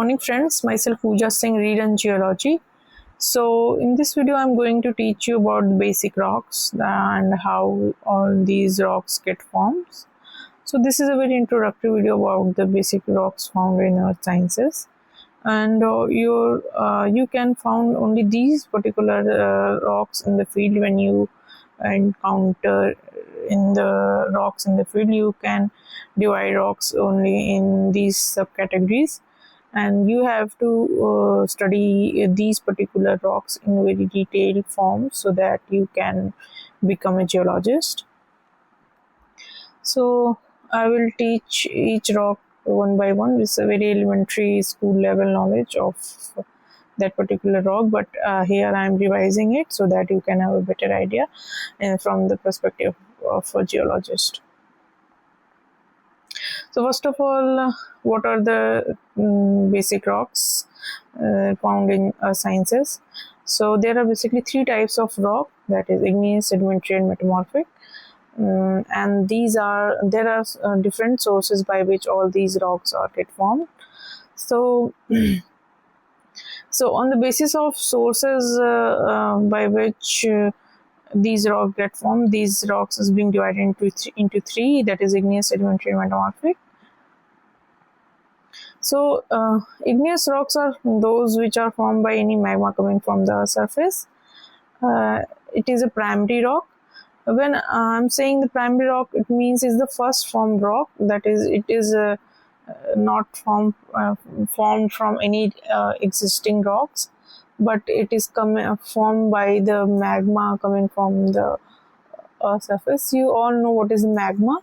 morning friends, myself Pooja Singh, Relearn Geology. So in this video I'm going to teach you about the basic rocks and how all these rocks get formed. So this is a very introductory video about the basic rocks found in earth sciences, and you can find only these particular rocks in the field. When you encounter in the rocks in the field, you can divide rocks only in these subcategories, and you have to study these particular rocks in very detailed form so that you can become a geologist. So I will teach each rock one by one. It's a very elementary school level knowledge of that particular rock, but here I am revising it so that you can have a better idea from the perspective of a geologist. So first of all, what are the basic rocks found in sciences? So there are basically three types of rock, that is igneous, sedimentary and metamorphic. And there are different sources by which all these rocks are get formed. So so on the basis of sources by which these rocks get formed, these rocks is being divided into three, that is igneous, sedimentary and metamorphic. So igneous rocks are those which are formed by any magma coming from the surface. It is a primary rock. When I'm saying the primary rock, it means is the first formed rock, that is it is not formed from any existing rocks, but it is formed by the magma coming from the surface. You all know what is magma.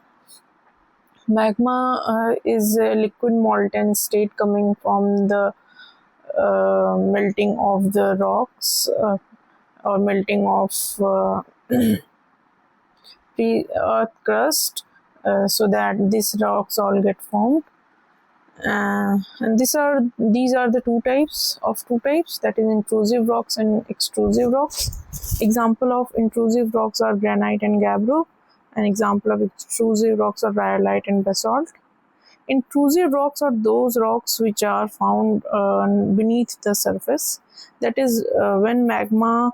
Magma is a liquid molten state coming from the melting of the rocks or melting of pre-earth crust, so that these rocks all get formed. And these are the two types, that is intrusive rocks and extrusive rocks. Example of intrusive rocks are granite and gabbro. An example of extrusive rocks are rhyolite and basalt. Intrusive rocks are those rocks which are found beneath the surface, that is when magma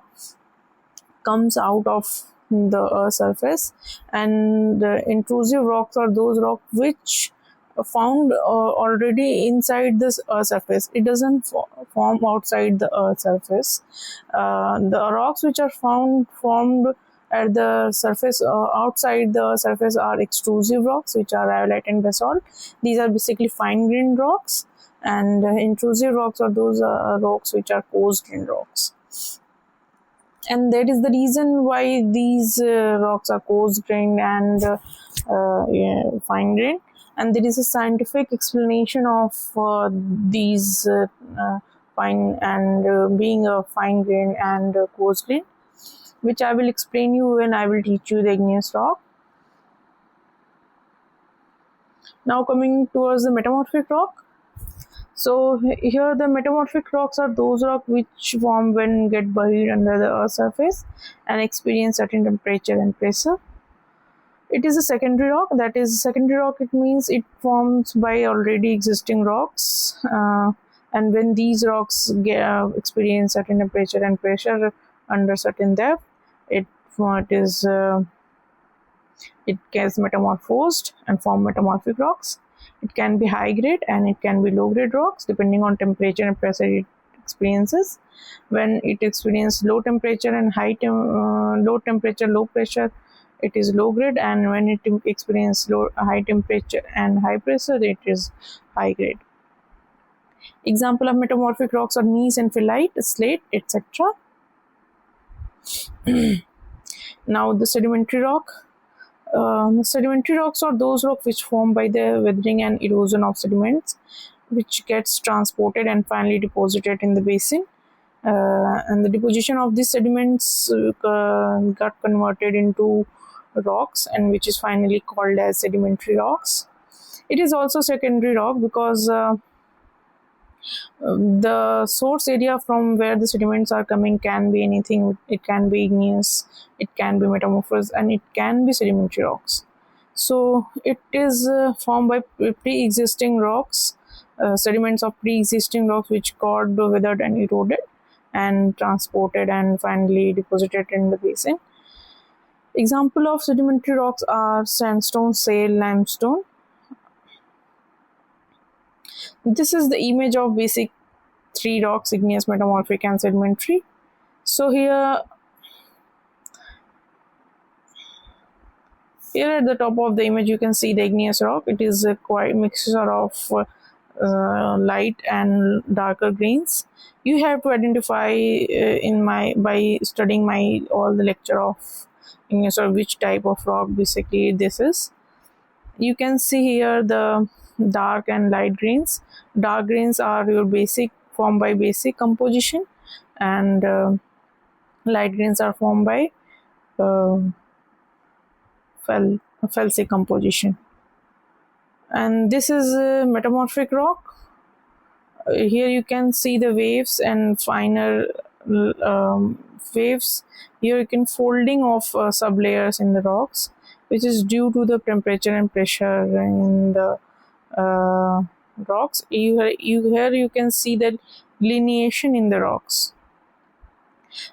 comes out of the surface. And intrusive rocks are those rocks which found already inside this surface. It doesn't form outside the surface. The rocks which are formed at the surface, outside the surface, are extrusive rocks, which are rhyolite and basalt. These are basically fine-grained rocks, and intrusive rocks are those rocks which are coarse-grained rocks. And that is the reason why these rocks are coarse-grained and fine-grained. And there is a scientific explanation of these fine and being a fine-grained and coarse-grained, which I will explain you when I will teach you the igneous rock. Now coming towards the metamorphic rock. So here the metamorphic rocks are those rocks which form when get buried under the earth's surface and experience certain temperature and pressure. It is a secondary rock. That is, secondary rock, it means it forms by already existing rocks, and when these rocks experience certain temperature and pressure under certain depth, it gets metamorphosed and form metamorphic rocks. It can be high grade and it can be low grade rocks depending on temperature and pressure it experiences. When it experiences low temperature and low temperature, low pressure, it is low grade, and when it experiences high temperature and high pressure, it is high grade. Example of metamorphic rocks are gneiss and phyllite, slate, etc. Now the sedimentary rock. Sedimentary rocks are those rocks which form by the weathering and erosion of sediments, which gets transported and finally deposited in the basin. And the deposition of these sediments got converted into rocks, and which is finally called as sedimentary rocks. It is also secondary rock because the source area from where the sediments are coming can be anything. It can be igneous, it can be metamorphous, and it can be sedimentary rocks. So it is formed by pre-existing rocks sediments of pre-existing rocks which got weathered and eroded and transported and finally deposited in the basin. Example of sedimentary rocks are sandstone, shale, limestone. This is the image of basic three rocks: igneous, metamorphic, and sedimentary. So here at the top of the image you can see the igneous rock. It is a quite mixture of light and darker greens. You have to identify by studying my all the lecture of igneous rock which type of rock basically this is. You can see here the dark and light greens. Dark greens are your basic formed by basic composition, and light greens are formed by uh, felsic composition. And this is a metamorphic rock. Here you can see the waves and finer waves. Here you can folding of sublayers in the rocks, which is due to the temperature and pressure in the rocks. Here you can see the lineation in the rocks.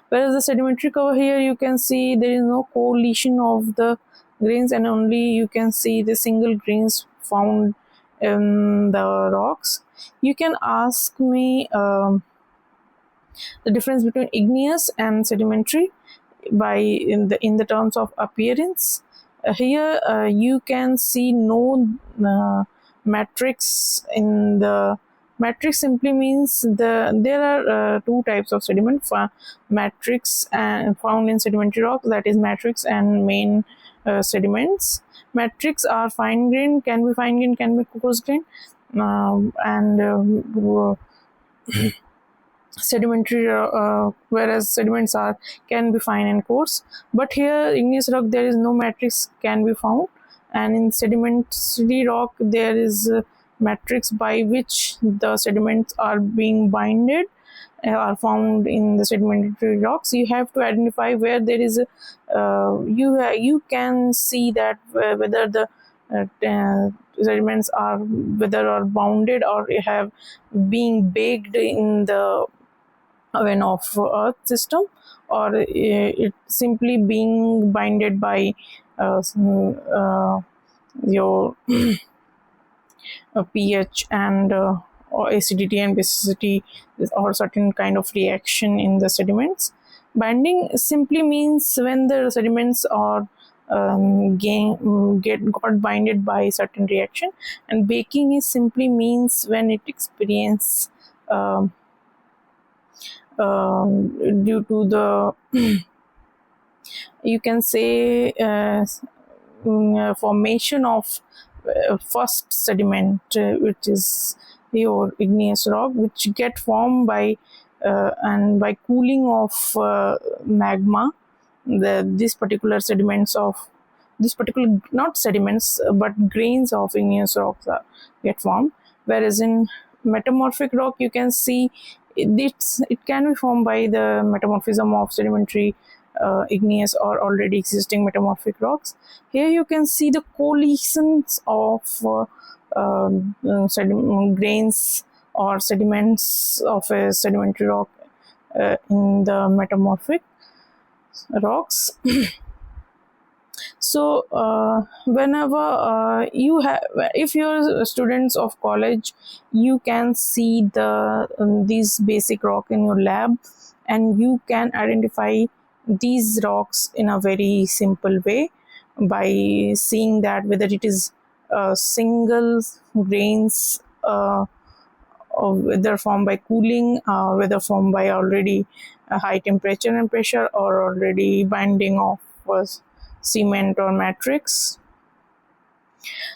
Whereas the sedimentary cover, here you can see there is no coalition of the grains, and only you can see the single grains found in the rocks. You can ask me the difference between igneous and sedimentary by in the terms of appearance. Here you can see no matrix in the matrix. Simply means there are two types of sediment: matrix and found in sedimentary rock, that is matrix and main sediments. Matrix are fine grain, can be fine grain, can be coarse grain, and sedimentary whereas sediments are can be fine and coarse. But here igneous rock there is no matrix can be found, and in sedimentary rock there is a matrix by which the sediments are being binded, are found in the sedimentary rocks. You have to identify where there is a you can see that whether the sediments are whether are bounded or have being baked in the oven of earth system, or it simply being binded by your pH and or acidity and basicity, or certain kind of reaction in the sediments. Binding simply means when the sediments are got binded by certain reaction, and baking is simply means when it experience due to the you can say formation of first sediment, which is your igneous rock, which get formed by and by cooling of magma. This particular sediments of this particular not sediments but grains of igneous rocks get formed. Whereas in metamorphic rock you can see it can be formed by the metamorphism of sedimentary igneous or already existing metamorphic rocks. Here you can see the coalitions of grains or sediments of a sedimentary rock in the metamorphic rocks. So whenever you have, if you're students of college, you can see the these basic rock in your lab, and you can identify these rocks in a very simple way by seeing that whether it is single grains, whether formed by cooling, whether formed by already high temperature and pressure, or already binding of cement or matrix.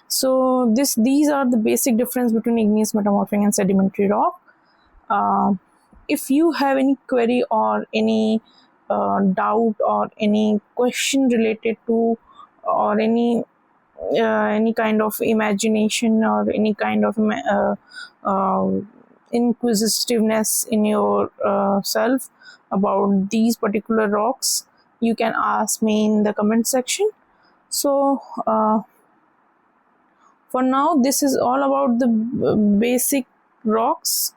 So these are the basic difference between igneous, metamorphic, and sedimentary rock. If you have any query or any doubt or any question related to, or any kind of imagination or any kind of inquisitiveness in your self about these particular rocks, you can ask me in the comment section. So for now, this is all about the basic rocks.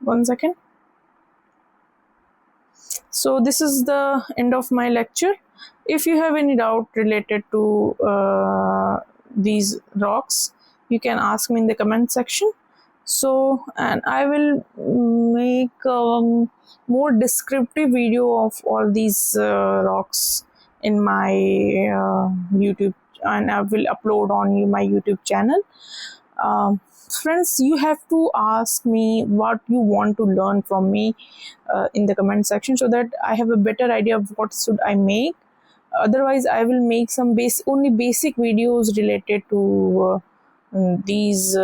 One second. So this is the end of my lecture. If you have any doubt related to these rocks, you can ask me in the comment section. So, and I will make more descriptive video of all these rocks in my YouTube, and I will upload on my YouTube channel. Friends, you have to ask me what you want to learn from me in the comment section, so that I have a better idea of what should I make. Otherwise, I will make some only basic videos related to these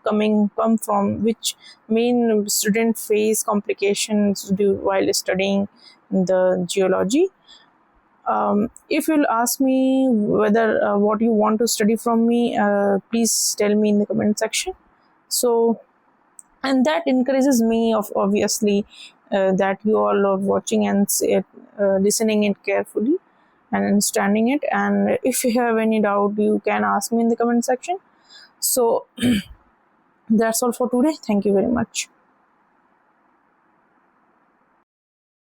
come from which main student face complications while studying the geology. If you'll ask me whether what you want to study from me, please tell me in the comment section. So, and that encourages me of obviously that you all are watching and listening it carefully and understanding it. And if you have any doubt, you can ask me in the comment section. So that's all for today. Thank you very much.